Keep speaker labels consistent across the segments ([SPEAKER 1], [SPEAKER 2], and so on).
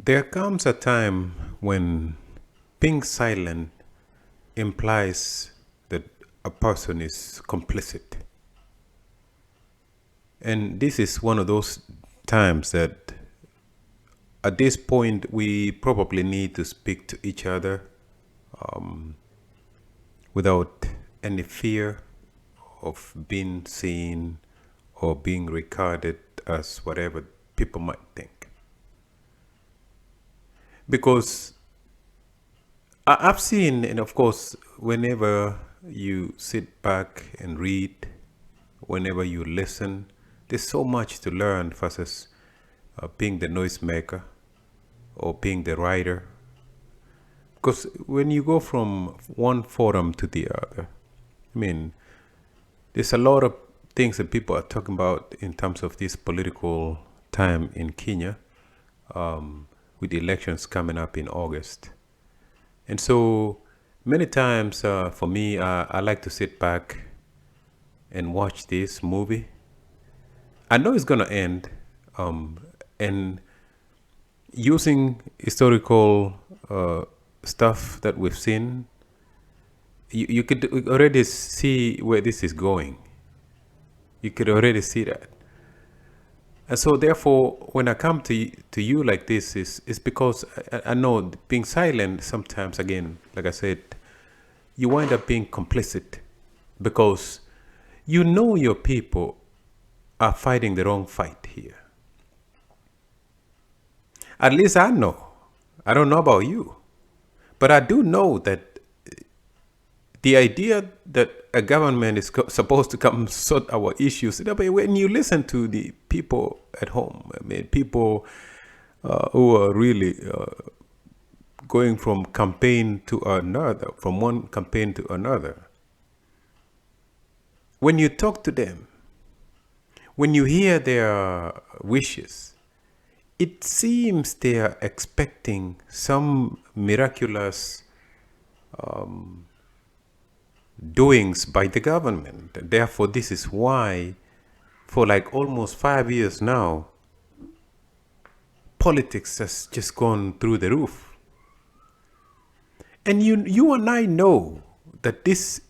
[SPEAKER 1] There comes a time when being silent implies that a person is complicit. And this is one of those times that at this point we probably need to speak to each other without any fear of being seen or being regarded as whatever people might think. Because I've seen, and of course, whenever you sit back and read, whenever you listen, there's so much to learn versus being the noisemaker or being the writer. Because when you go from one forum to the other, I mean, there's a lot of things that people are talking about in terms of this political time in Kenya, with the elections coming up in August. And so many times for me, I like to sit back and watch this movie. I know it's going to end, and using historical stuff that we've seen, you could already see where this is going. You could already see that. And so therefore, when I come to you like this, is because I know being silent sometimes, again, like I said, you wind up being complicit because you know your people are fighting the wrong fight here. At least I know. I don't know about you. But I do know that the idea that a government is supposed to come sort our issues, when you listen to the people at home, I mean, people who are really going from campaign to another, from one campaign to another, when you talk to them, when you hear their wishes, it seems they are expecting some miraculous doings by the government. Therefore, this is why, for like almost 5 years now, politics has just gone through the roof. And you and I know that this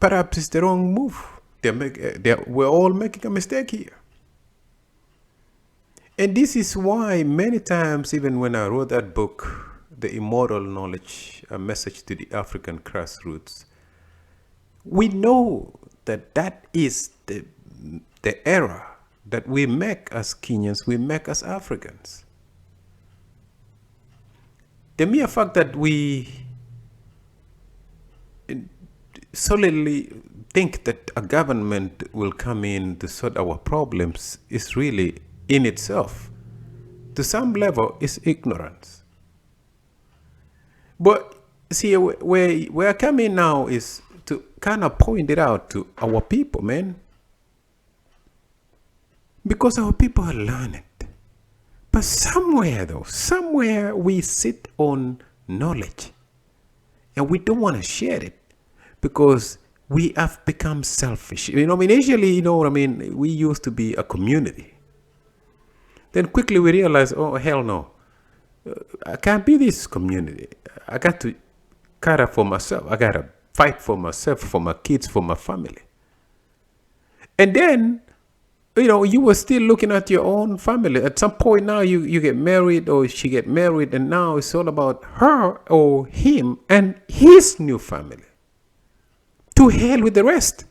[SPEAKER 1] perhaps is the wrong move. We're all making a mistake here. And this is why many times, even when I wrote that book, The Immortal Knowledge, A Message to the African Grassroots, we know that that is the error that we make as Kenyans, we make as Africans. The mere fact that we solidly think that a government will come in to sort our problems is really, in itself, to some level, is ignorance. But see, where I come in now is to kind of point it out to our people, man. Because our people are learned. But somewhere we sit on knowledge and we don't want to share it because we have become selfish. Initially, we used to be a community. Then quickly we realized, oh, hell no. I can't be this community. I got to cater for myself. I got to fight for myself, for my kids, for my family. And then, you were still looking at your own family. At some point now, you get married or she get married, and now it's all about her or him and his new family. To hell with the rest.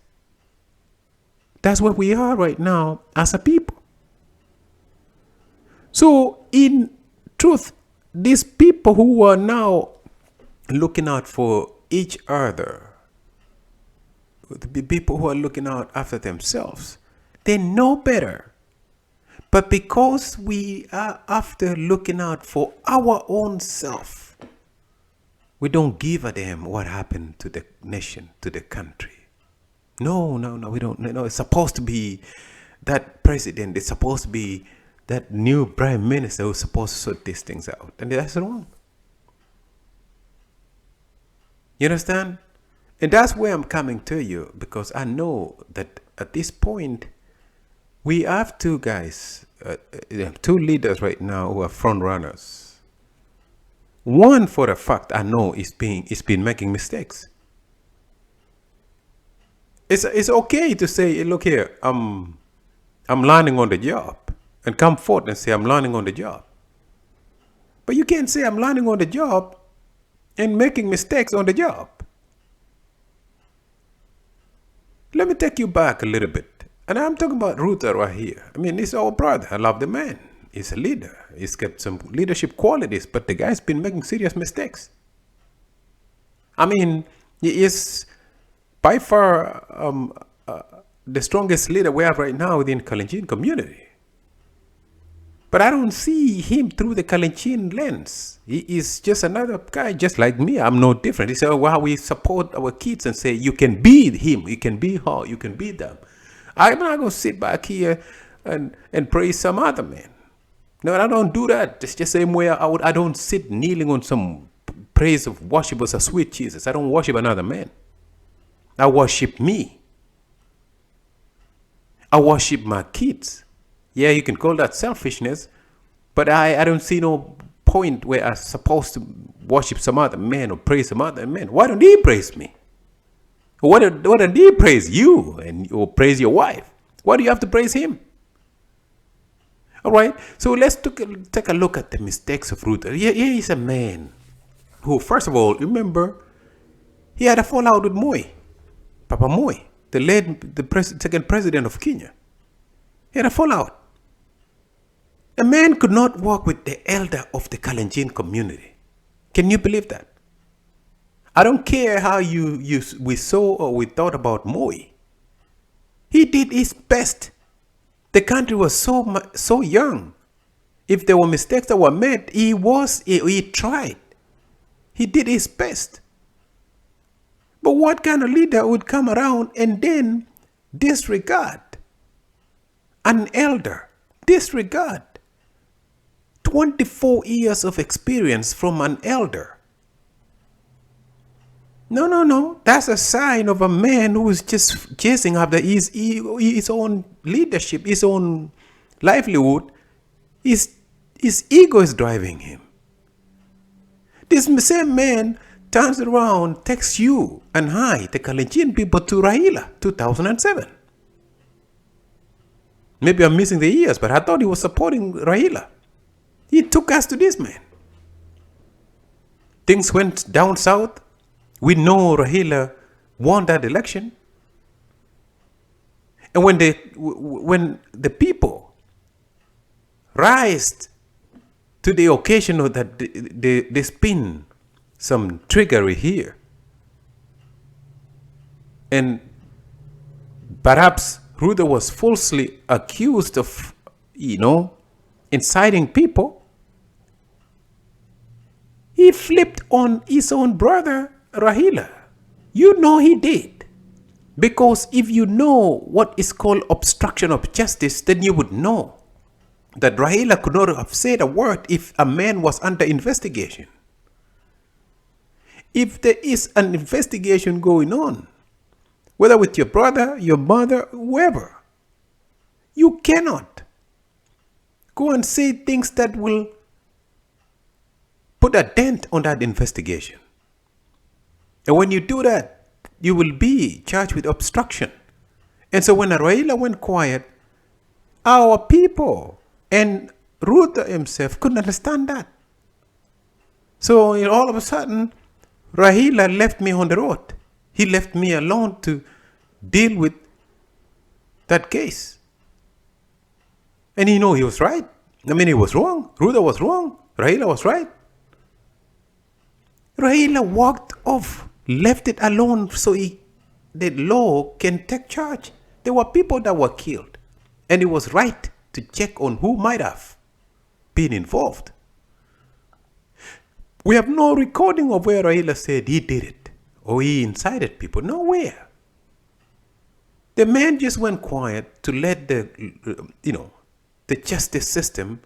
[SPEAKER 1] That's where we are right now as a people. So, in truth, these people who are now looking out for each other, the people who are looking out after themselves, they know better. But because we are after looking out for our own self, we don't give a damn what happened to the nation, to the country. No, we don't. No, it's supposed to be that president. It's supposed to be that new prime minister who's supposed to sort these things out. And that's wrong. You understand? And that's where I'm coming to you, because I know that at this point, we have two guys, two leaders right now who are front runners One for a fact I know is been making mistakes. It's okay to say, look here, I'm learning on the job, and come forth and say I'm learning on the job. But you can't say I'm learning on the job and making mistakes on the job. Let me take you back a little bit. And I'm talking about Ruther right here. I mean, he's our brother. I love the man. He's a leader. He's got some leadership qualities, but the guy's been making serious mistakes. I mean, he is by far the strongest leader we have right now within Kalenjin community. But I don't see him through the Kalenjin lens. He is just another guy just like me. I'm no different. He said, well, we support our kids and say, you can be him, you can be her, you can be them. I'm not going to sit back here and praise some other man. No, I don't do that. It's just the same way I don't sit kneeling on some praise of worshipers of sweet Jesus. I don't worship another man. I worship me. I worship my kids. Yeah, you can call that selfishness, but I don't see no point where I'm supposed to worship some other man or praise some other man. Why don't he praise me? Why don't he praise you or praise your wife? Why do you have to praise him? All right, so let's take a look at the mistakes of Ruth. Here is a man who, first of all, remember, he had a fallout with Moi, Papa Moi, the second president of Kenya. He had a fallout. A man could not walk with the elder of the Kalenjin community. Can you believe that? I don't care how we saw or we thought about Moi. He did his best. The country was so young. If there were mistakes that were made, he tried. He did his best. But what kind of leader would come around and then disregard an elder? Disregard 24 years of experience from an elder. No. That's a sign of a man who is just chasing after his own leadership, his own livelihood. His ego is driving him. This same man turns around, takes you and I, the Kalenjin people, to Raila, 2007. Maybe I'm missing the years, but I thought he was supporting Raila. He took us to this man. Things went down south. We know Raila won that election. And when the people rise to the occasion of that they spin some trickery here, and perhaps Ruda was falsely accused of, inciting people, he flipped on his own brother, Raila. You know he did. Because if you know what is called obstruction of justice, then you would know that Raila could not have said a word if a man was under investigation. If there is an investigation going on, whether with your brother, your mother, whoever, you cannot go and say things that will put a dent on that investigation. And when you do that, you will be charged with obstruction. And so when Raila went quiet, our people and Ruto himself couldn't understand that. So all of a sudden, Raila left me on the road. He left me alone to deal with that case. And he was right. I mean, he was wrong. Ruto was wrong. Raila was right. Raila walked off, left it alone so the law can take charge. There were people that were killed. And it was right to check on who might have been involved. We have no recording of where Raila said he did it or he incited people. Nowhere. The man just went quiet to let the justice system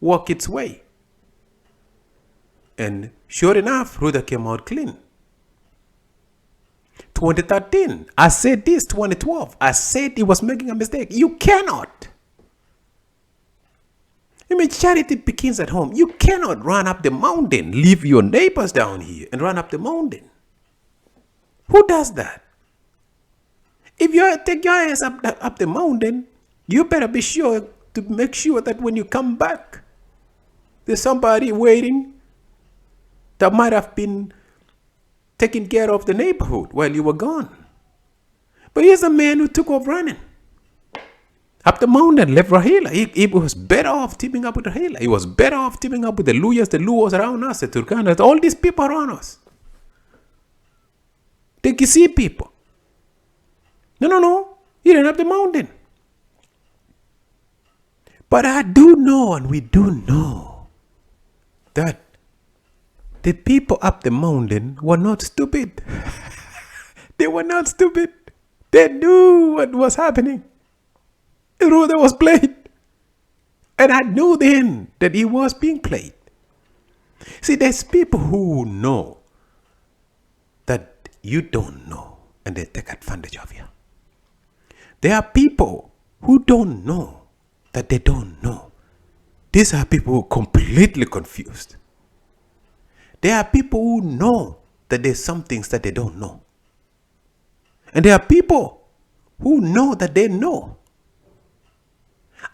[SPEAKER 1] work its way. And sure enough, Ruda came out clean. 2013, I said this. 2012, I said he was making a mistake. You cannot. I mean, charity begins at home. You cannot run up the mountain, leave your neighbors down here and run up the mountain. Who does that? If you take your ass up the mountain, you better be sure to make sure that when you come back, there's somebody waiting that might have been taking care of the neighborhood while you were gone. But here's a man who took off running up the mountain, left Rahila. He was better off teaming up with Rahila. He was better off teaming up with the Luyas, the Luos around us, the Turkanas, all these people around us. The Kisii people. No. He ran up the mountain. But I do know, and we do know, that the people up the mountain were not stupid. They were not stupid. They knew what was happening. The role that was played. And I knew then that it was being played. See, there's people who know that you don't know, and they take advantage of you. There are people who don't know that they don't know. These are people who are completely confused. There are people who know that there's some things that they don't know. And there are people who know that they know.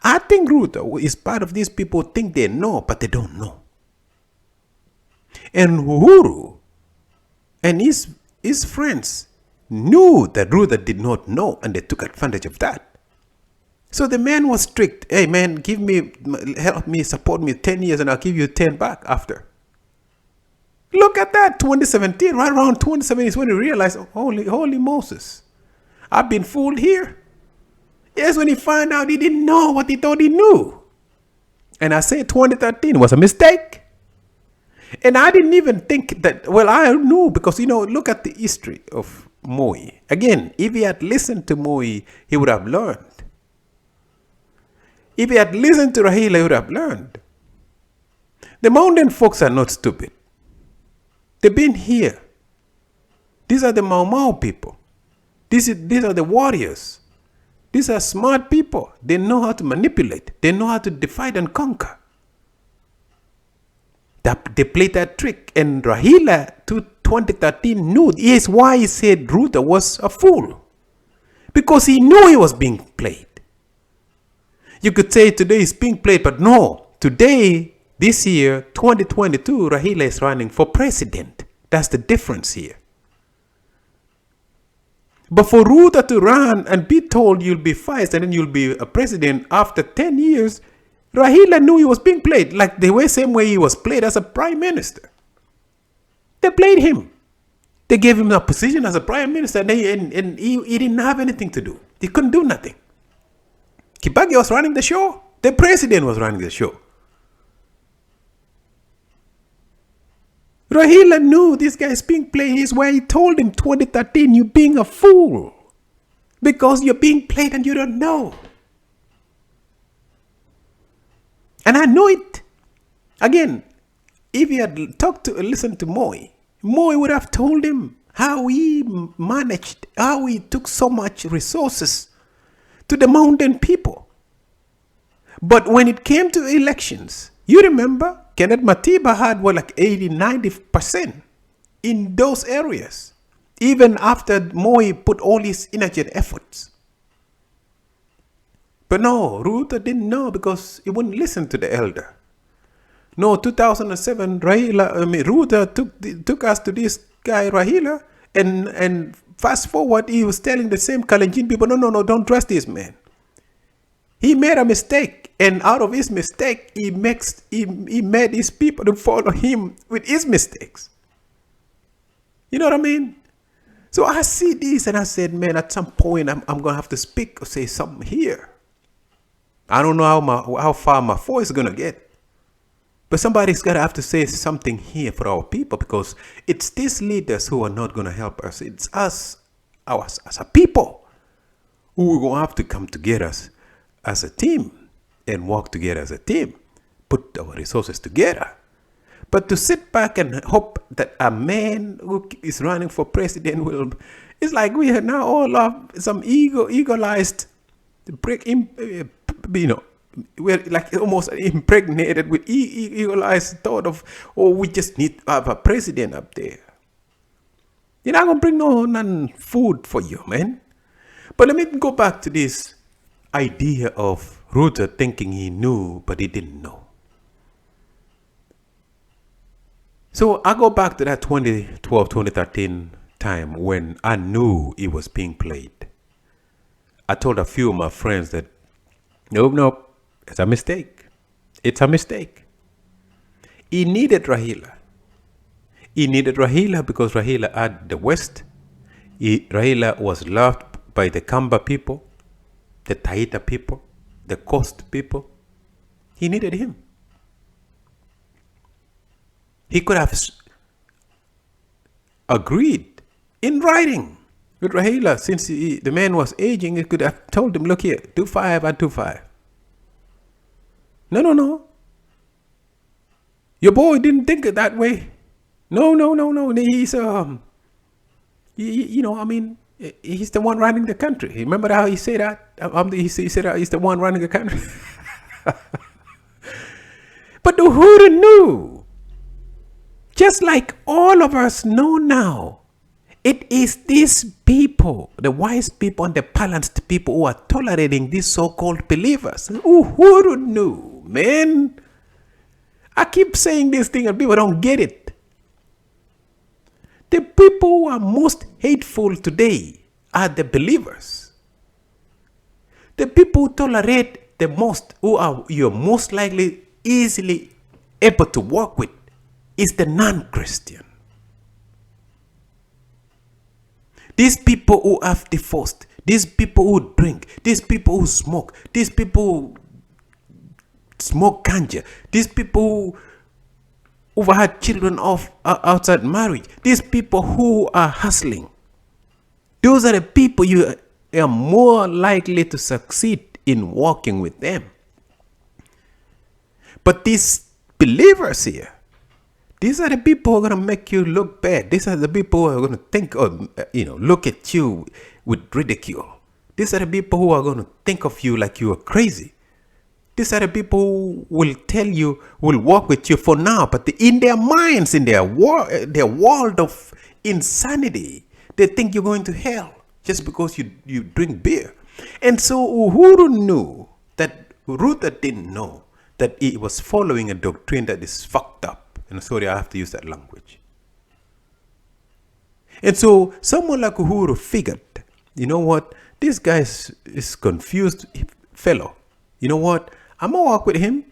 [SPEAKER 1] I think Ruth is part of these people who think they know, but they don't know. And Uhuru and his friends knew that Ruth did not know, and they took advantage of that. So the man was strict. Hey man, help me, support me 10 years and I'll give you 10 back after. Look at that, 2017, right around 2017 is when he realized, holy Moses, I've been fooled here. Yes, when he found out he didn't know what he thought he knew. And I say 2013 was a mistake. And I didn't even think that, well, I knew because, look at the history of Moi. Again, if he had listened to Moi, he would have learned. If he had listened to Rahila, he would have learned. The mountain folks are not stupid. They've been here. These are the Mau Mau people. These are the warriors. These are smart people. They know how to manipulate. They know how to divide and conquer. They played that trick. And Rahila, 2013, knew. Here's why he said Ruth was a fool. Because he knew he was being played. You could say today is being played, but no. Today, this year, 2022, Rahila is running for president. That's the difference here. But for Ruth to run and be told you'll be vice and then you'll be a president after 10 years, Rahila knew he was being played like the same way he was played as a prime minister. They played him. They gave him a position as a prime minister and he didn't have anything to do. He couldn't do nothing. Kibaki was running the show. The president was running the show. Rahila knew this guy is being played. He's why he told him 2013, you're being a fool. Because you're being played and you don't know. And I know it. Again, if he had listened to Moi would have told him how he managed, how he took so much resources to the mountain people. But when it came to elections, you remember, Kenneth Matiba had like 80-90% in those areas, even after Moi put all his energy and efforts. But no, Ruth didn't know because he wouldn't listen to the elder. No, 2007, Ruth took us to this guy Rahila, and fast forward, he was telling the same Kalenjin people, no, don't trust this man. He made a mistake, and out of his mistake, he made his people to follow him with his mistakes. You know what I mean? So I see this, and I said, man, at some point, I'm going to have to speak or say something here. I don't know how far my voice is going to get. But somebody's got to have to say something here for our people, because it's these leaders who are not going to help us. It's us as a people who are going to have to come together as a team and work together as a team, put our resources together. But to sit back and hope that a man who is running for president will, it's like we are now all of some egoized we're like almost impregnated with eagle-eyed thought of, oh, we just need to have a president up there. You're not gonna bring none food for you, man. But let me go back to this idea of Ruther thinking he knew, but he didn't know. So I go back to that 2012, 2013 time when I knew it was being played. I told a few of my friends that, nope, it's a mistake. It's a mistake. He needed Rahila. He needed Rahila because Rahila had the West. Rahila was loved by the Kamba people, the Taita people, the Coast people. He needed him. He could have agreed in writing with Rahila. Since the man was aging, he could have told him, look here, 2-5 and 2-5. No. Your boy didn't think it that way. No. He's he's the one running the country. Remember how he said that? He said he's the one running the country. But the Uhuru knew, just like all of us know now, it is these people, the wise people and the balanced people who are tolerating these so-called believers. Uhuru knew, man. I keep saying this thing and people don't get it. The people who are most hateful today are the believers. The people who tolerate the most, you're most likely easily able to work with, is the non-Christian. These people who have divorced, these people who drink, these people who smoke, these people who smoke ganja, these people who had children outside marriage, these people who are hustling, those are the people you are more likely to succeed in walking with them. But these believers here, these are the people who are going to make you look bad. These are the people who are going to think look at you with ridicule. These are the people who are going to think of you like you are crazy. These are the people who will tell you, will walk with you for now, but in their minds, in their world of insanity, they think you're going to hell just because you drink beer. And so Uhuru knew that Ruther didn't know that he was following a doctrine that is fucked up. And sorry, I have to use that language. And so someone like Uhuru figured, you know what, this guy is confused fellow. You know what? I'm going to walk with him.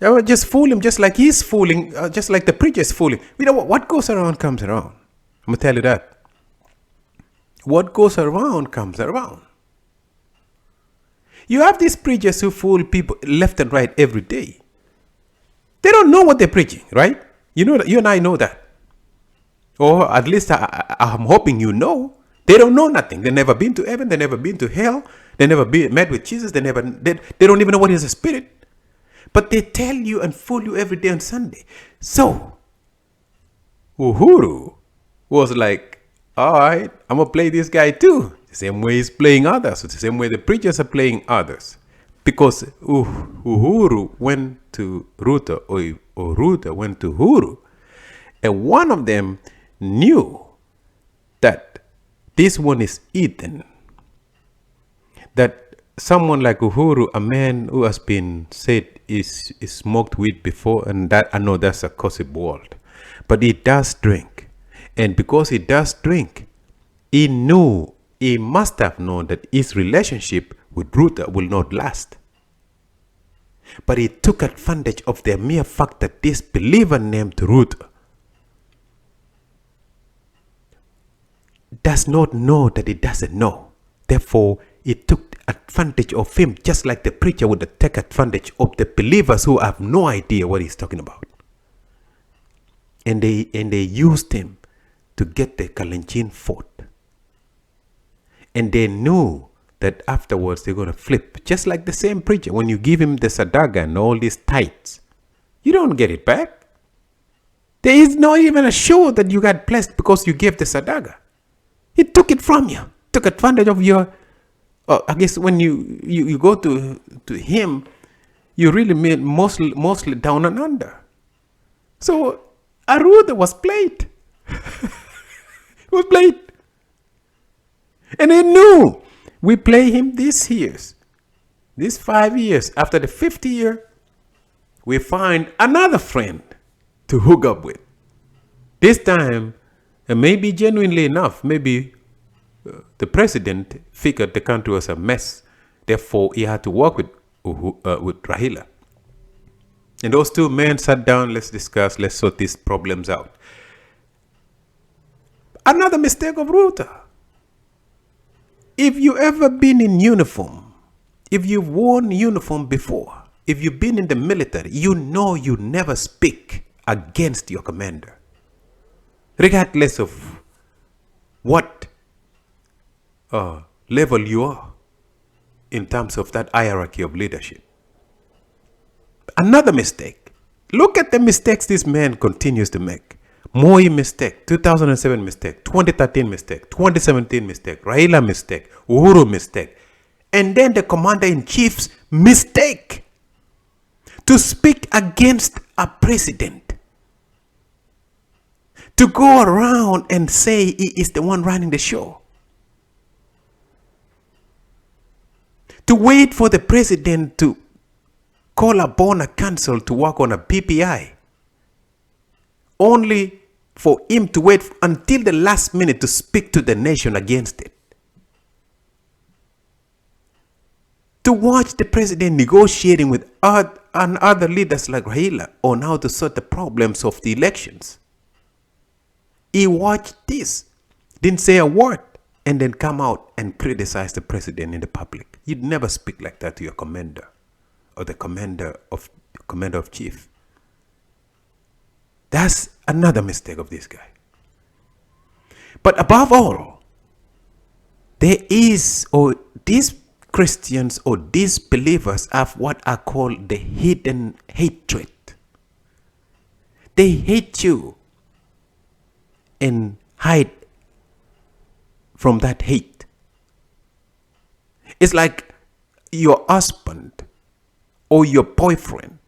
[SPEAKER 1] I will just fool him just like he's fooling, just like the preacher is fooling. You know what goes around comes around. I'm going to tell you that. What goes around comes around. You have these preachers who fool people left and right every day. They don't know what they're preaching, right? You know, you and I know that. Or at least I'm hoping you know. They don't know nothing. They've never been to heaven. They've never been to hell. They never met with Jesus. They don't even know what is a spirit. But they tell you and fool you every day on Sunday. So, Uhuru was like, all right, I'm going to play this guy too. The same way he's playing others. The same way the preachers are playing others. Because Uhuru went to Ruther, or Ruther went to Uhuru. And one of them knew that this one is Ethan. That someone like Uhuru, a man who has been said is smoked weed before, and that I know that's a gossip world, but he does drink. And because he does drink, he must have known that his relationship with Ruther will not last. But he took advantage of the mere fact that this believer named Ruther does not know that he doesn't know. Therefore, he took advantage of him, just like the preacher would take advantage of the believers who have no idea what he's talking about. And they used him to get the Kalenjin fort. And they knew that afterwards they're going to flip. Just like the same preacher, when you give him the sadaga and all these tithes, you don't get it back. There is not even a show that you got blessed because you gave the sadaga. He took it from you, took advantage of your I guess when you go to him, you really mean mostly down and under. So Aruda was played. It was played. And they knew we play him these years. These 5 years. After the 50th year, we find another friend to hook up with. This time, maybe genuinely enough, maybe the president figured the country was a mess. Therefore, he had to work with Rahila. And those two men sat down, let's discuss, let's sort these problems out. Another mistake of Ruta. If you ever been in uniform, if you've worn uniform before, if you've been in the military, you know you never speak against your commander. Regardless of what level you are in terms of that hierarchy of leadership. Another mistake. Look at the mistakes this man continues to make. Moi mistake, 2007 mistake, 2013 mistake, 2017 mistake, Raila mistake, Uhuru mistake. And then the commander-in-chief's mistake to speak against a president. To go around and say he is the one running the show. To wait for the president to call upon a council to work on a PPI. Only for him to wait until the last minute to speak to the nation against it. To watch the president negotiating with other leaders like Raila on how to sort the problems of the elections. He watched this, didn't say a word, and then come out and criticize the president in the public. You'd never speak like that to your commander or the commander of chief. That's another mistake of this guy. But above all, there is, or these Christians or these believers have what are called the hidden hatred. They hate you and hide from that hate. It's like your husband or your boyfriend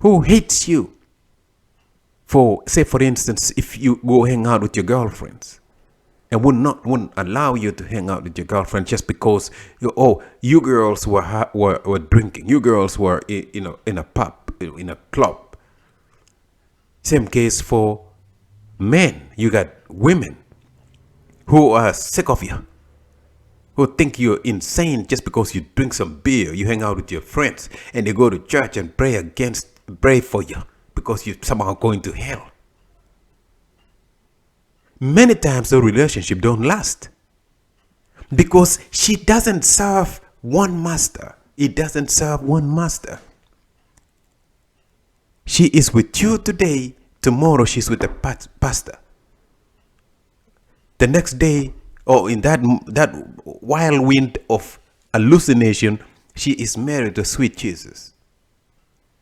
[SPEAKER 1] who hates you. For, say for instance, if you go hang out with your girlfriends and wouldn't allow you to hang out with your girlfriend just because you girls were drinking, you girls were in a pub, in a club. Same case for men. You got women who are sick of you, who think you're insane just because you drink some beer, you hang out with your friends, and they go to church and pray for you because you're somehow going to hell. Many times the relationship don't last because she doesn't serve one master. It doesn't serve one master. She is with you today, tomorrow she's with the pastor. The next day, or in that whirlwind of hallucination, she is married to sweet Jesus.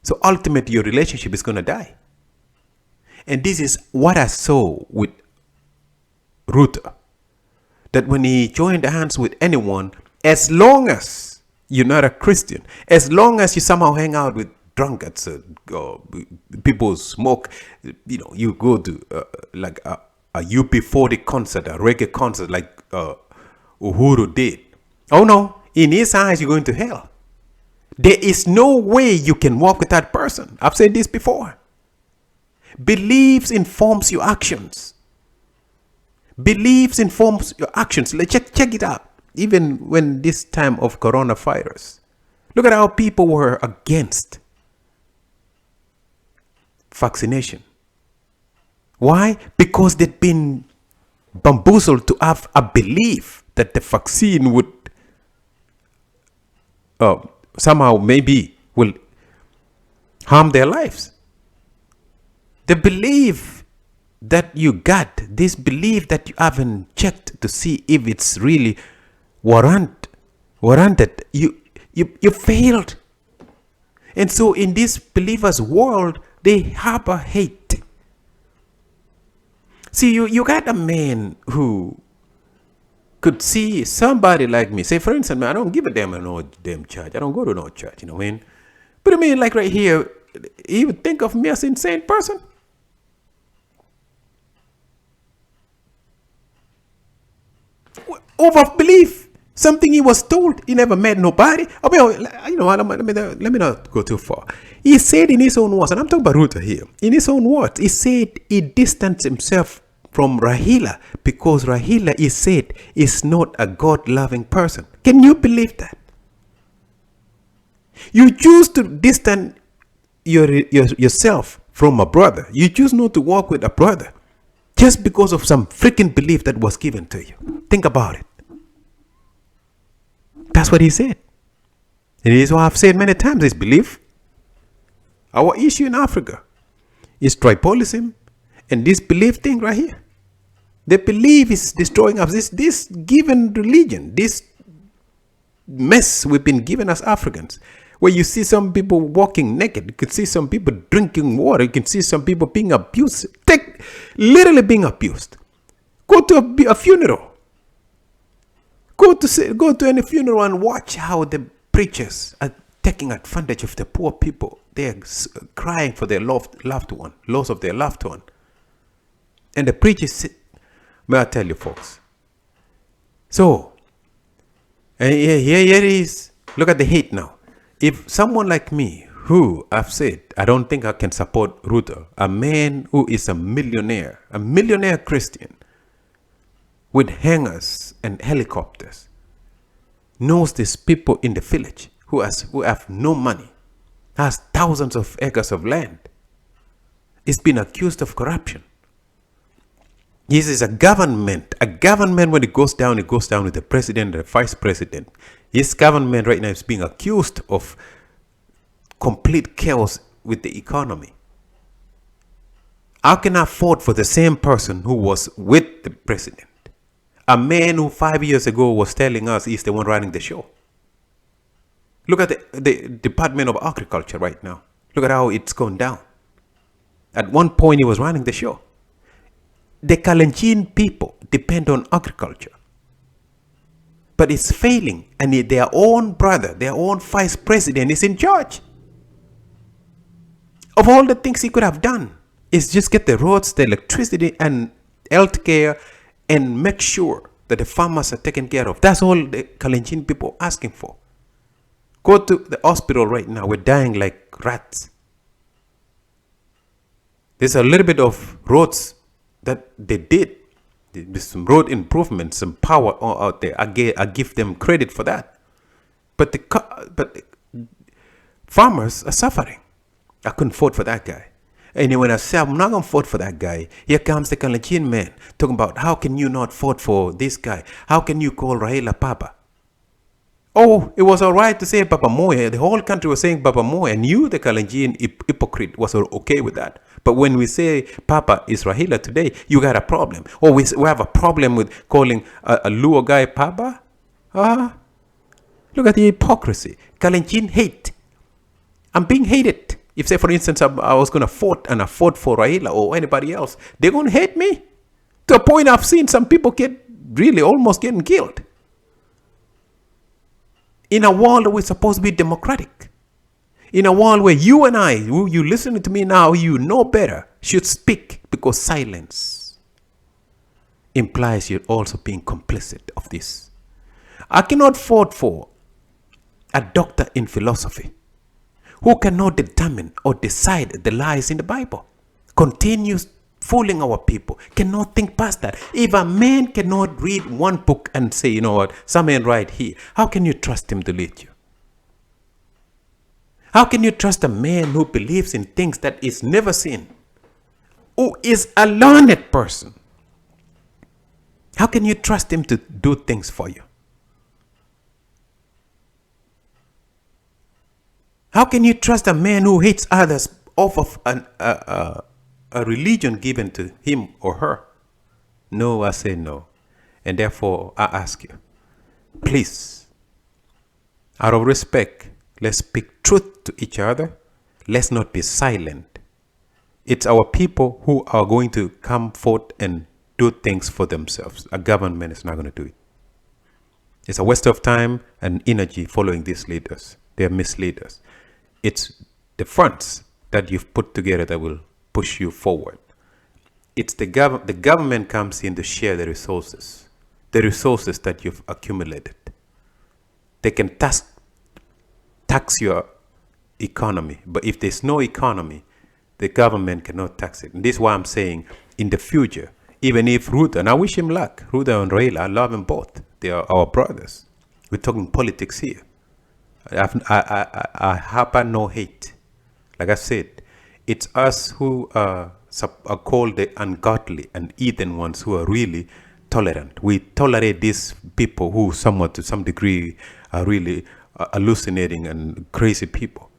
[SPEAKER 1] So ultimately your relationship is going to die. And this is what I saw with Ruta. That when he joined hands with anyone, as long as you're not a Christian, as long as you somehow hang out with drunkards, people who smoke, you go to like a UP40 concert, a reggae concert like Uhuru did. Oh no, in his eyes you're going to hell. There is no way you can walk with that person. I've said this before. Beliefs informs your actions. Beliefs informs your actions. Check it out. Even when this time of coronavirus. Look at how people were against vaccination. Why? Because they'd been bamboozled to have a belief that the vaccine would somehow maybe will harm their lives. The belief that you got, this belief that you haven't checked to see if it's really warranted, you failed. And so in this believer's world, they harbor hate. See, you got a man who could see somebody like me. Say, for instance, man, I don't give a damn no damn church. I don't go to no church, you know what I mean? But I mean, like right here, he would think of me as an insane person. Over belief. Something he was told. He never met nobody. I mean, you know, let me not go too far. He said in his own words, and I'm talking about Ruta here. In his own words, he said he distanced himself from Rahila because Rahila, he said, is not a God-loving person. Can you believe that? You choose to distance yourself from a brother. You choose not to walk with a brother just because of some freaking belief that was given to you. Think about it. That's what he said. And it is what I've said many times, is belief. Our issue in Africa is tribalism and this belief thing right here. The belief is destroying us. This given religion, this mess we've been given as Africans, where you see some people walking naked, you can see some people drinking water, you can see some people being abused, literally being abused. Go to a funeral. Go to any funeral and watch how the preachers are taking advantage of the poor people. They're crying for their loved one, loss of their loved one. And the preachers, may I tell you folks. So, and here it is. Look at the hate now. If someone like me, who I've said, I don't think I can support Ruto, a man who is a millionaire Christian, with hangars and helicopters, knows these people in the village who have no money, has thousands of acres of land, is being accused of corruption. This is a government. A government, when it goes down with the president and the vice president. This government right now is being accused of complete chaos with the economy. How can I vote for the same person who was with the president? A man who 5 years ago was telling us he's the one running the show. Look at the Department of Agriculture right now. Look at how it's gone down. At one point, he was running the show. The Kalenjin people depend on agriculture. But it's failing. And their own brother, their own vice president is in charge. Of all the things he could have done, is just get the roads, the electricity, and healthcare, and make sure that the farmers are taken care of. That's all the Kalenjin people are asking for. Go to the hospital right now. We're dying like rats. There's a little bit of roads that they did. There's some road improvements, some power out there. I give them credit for that. But the farmers are suffering. I couldn't vote for that guy. And when I say I'm not going to vote for that guy, here comes the Kalenjin man talking about how can you not vote for this guy? How can you call Raila Papa? Oh, it was all right to say Papa Moy. The whole country was saying Papa Moy, and you, the Kalenjin hypocrite, was okay with that. But when we say Papa is Raila today, you got a problem. Or we have a problem with calling a Luo guy Papa? Look at the hypocrisy. Kalenjin hate. I'm being hated. If, say, for instance, I was going to vote and I fought for Raila or anybody else, they're going to hate me. To a point I've seen some people get really almost getting killed. In a world where we're supposed to be democratic. In a world where you and I, who you listening to me now, you know better, should speak, because silence implies you're also being complicit of this. I cannot vote for a doctor in philosophy who cannot determine or decide the lies in the Bible, continues fooling our people, cannot think past that. If a man cannot read one book and say, you know what, some man right here, how can you trust him to lead you? How can you trust a man who believes in things that is never seen, who is a learned person? How can you trust him to do things for you? How can you trust a man who hates others off of a religion given to him or her? No, I say no. And therefore, I ask you, please, out of respect, let's speak truth to each other. Let's not be silent. It's our people who are going to come forth and do things for themselves. A government is not going to do it. It's a waste of time and energy following these leaders. They're misleaders. It's the fronts that you've put together that will push you forward. It's the government comes in to share the resources that you've accumulated. They can tax your economy, but if there's no economy, the government cannot tax it. And this is why I'm saying in the future, even if Ruto, and I wish him luck, Ruto and Raila, I love them both. They are our brothers. We're talking politics here. I harbor no hate. Like I said, it's us who are called the ungodly and heathen ones who are really tolerant. We tolerate these people who somewhat to some degree are really hallucinating and crazy people.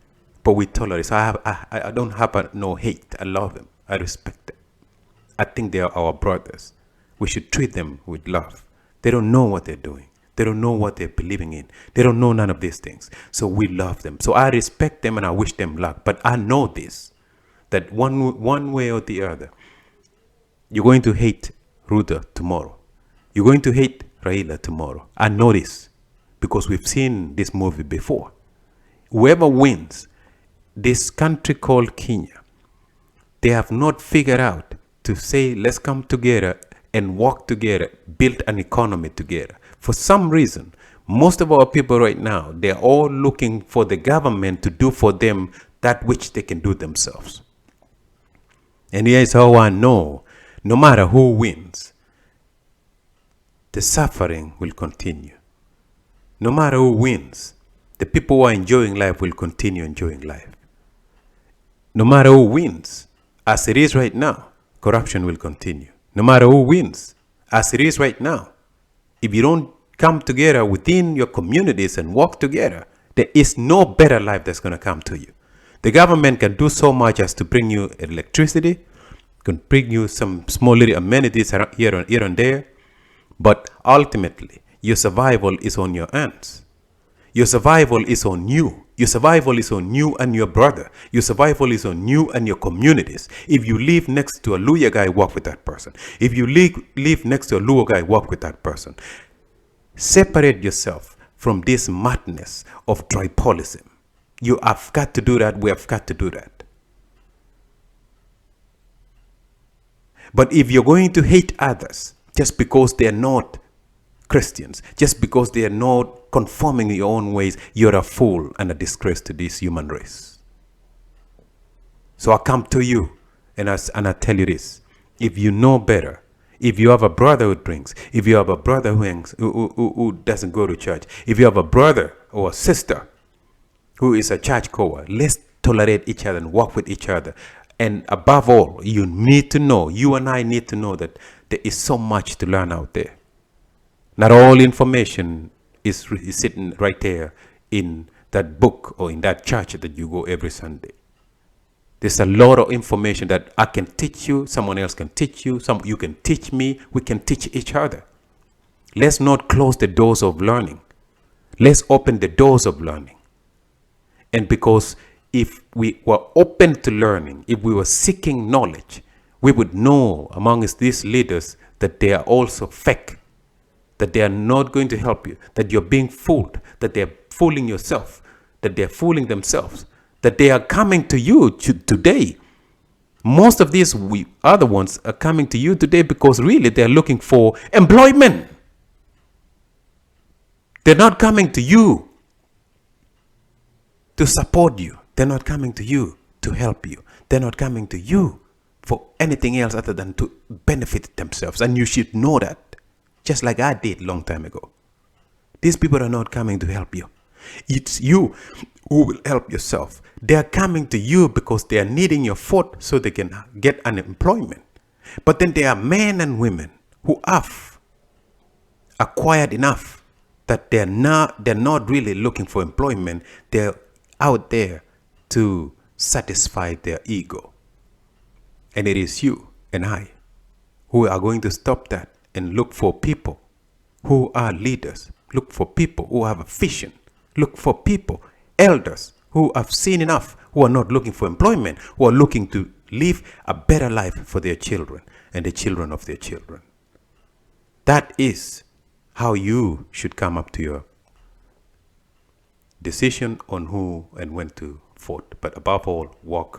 [SPEAKER 1] But we tolerate. So I don't have no hate. I love them. I respect them. I think they are our brothers. We should treat them with love. They don't know what they're doing. They don't know what they're believing in. They don't know none of these things. So we love them. So I respect them and I wish them luck. But I know this, that one way or the other, you're going to hate Ruto tomorrow. You're going to hate Raila tomorrow. I know this because we've seen this movie before. Whoever wins this country called Kenya, they have not figured out to say, let's come together and work together, build an economy together. For some reason, most of our people right now, they're all looking for the government to do for them that which they can do themselves. And here's how I know, no matter who wins, the suffering will continue. No matter who wins, the people who are enjoying life will continue enjoying life. No matter who wins, as it is right now, corruption will continue. No matter who wins, as it is right now, if you don't come together within your communities and work together, there is no better life that's going to come to you. The government can do so much as to bring you electricity, can bring you some small little amenities here and there, but ultimately, your survival is on your hands. Your survival is on you. Your survival is on you and your brother. Your survival is on you and your communities. If you live next to a Luya guy, work with that person. If you live next to a Luo guy, work with that person. Separate yourself from this madness of tribalism. You have got to do that. We have got to do that. But if you're going to hate others just because they're not Christians, just because they are not conforming in your own ways, you're a fool and a disgrace to this human race. So I come to you and I tell you this. If you know better, if you have a brother who drinks, if you have a brother who doesn't go to church, if you have a brother or a sister who is a churchgoer, let's tolerate each other and work with each other. And above all, you need to know, you and I need to know that there is so much to learn out there. Not all information is sitting right there in that book or in that church that you go every Sunday. There's a lot of information that I can teach you, someone else can teach you, you can teach me, we can teach each other. Let's not close the doors of learning. Let's open the doors of learning. And because if we were open to learning, if we were seeking knowledge, we would know amongst these leaders that they are also fake, that they are not going to help you, that you're being fooled, that they're fooling yourself, that they're fooling themselves, that they are coming to you today. Most of these other ones are coming to you today because really they're looking for employment. They're not coming to you to support you. They're not coming to you to help you. They're not coming to you for anything else other than to benefit themselves. And you should know that. Just like I did long time ago. These people are not coming to help you. It's you who will help yourself. They are coming to you because they are needing your foot so they can get unemployment. But then there are men and women who have acquired enough that they're not really looking for employment. They're out there to satisfy their ego. And it is you and I who are going to stop that and look for people who are leaders. Look for people who have a vision. Look for people, elders, who have seen enough, who are not looking for employment, who are looking to live a better life for their children and the children of their children. That is how you should come up to your decision on who and when to vote. But above all, walk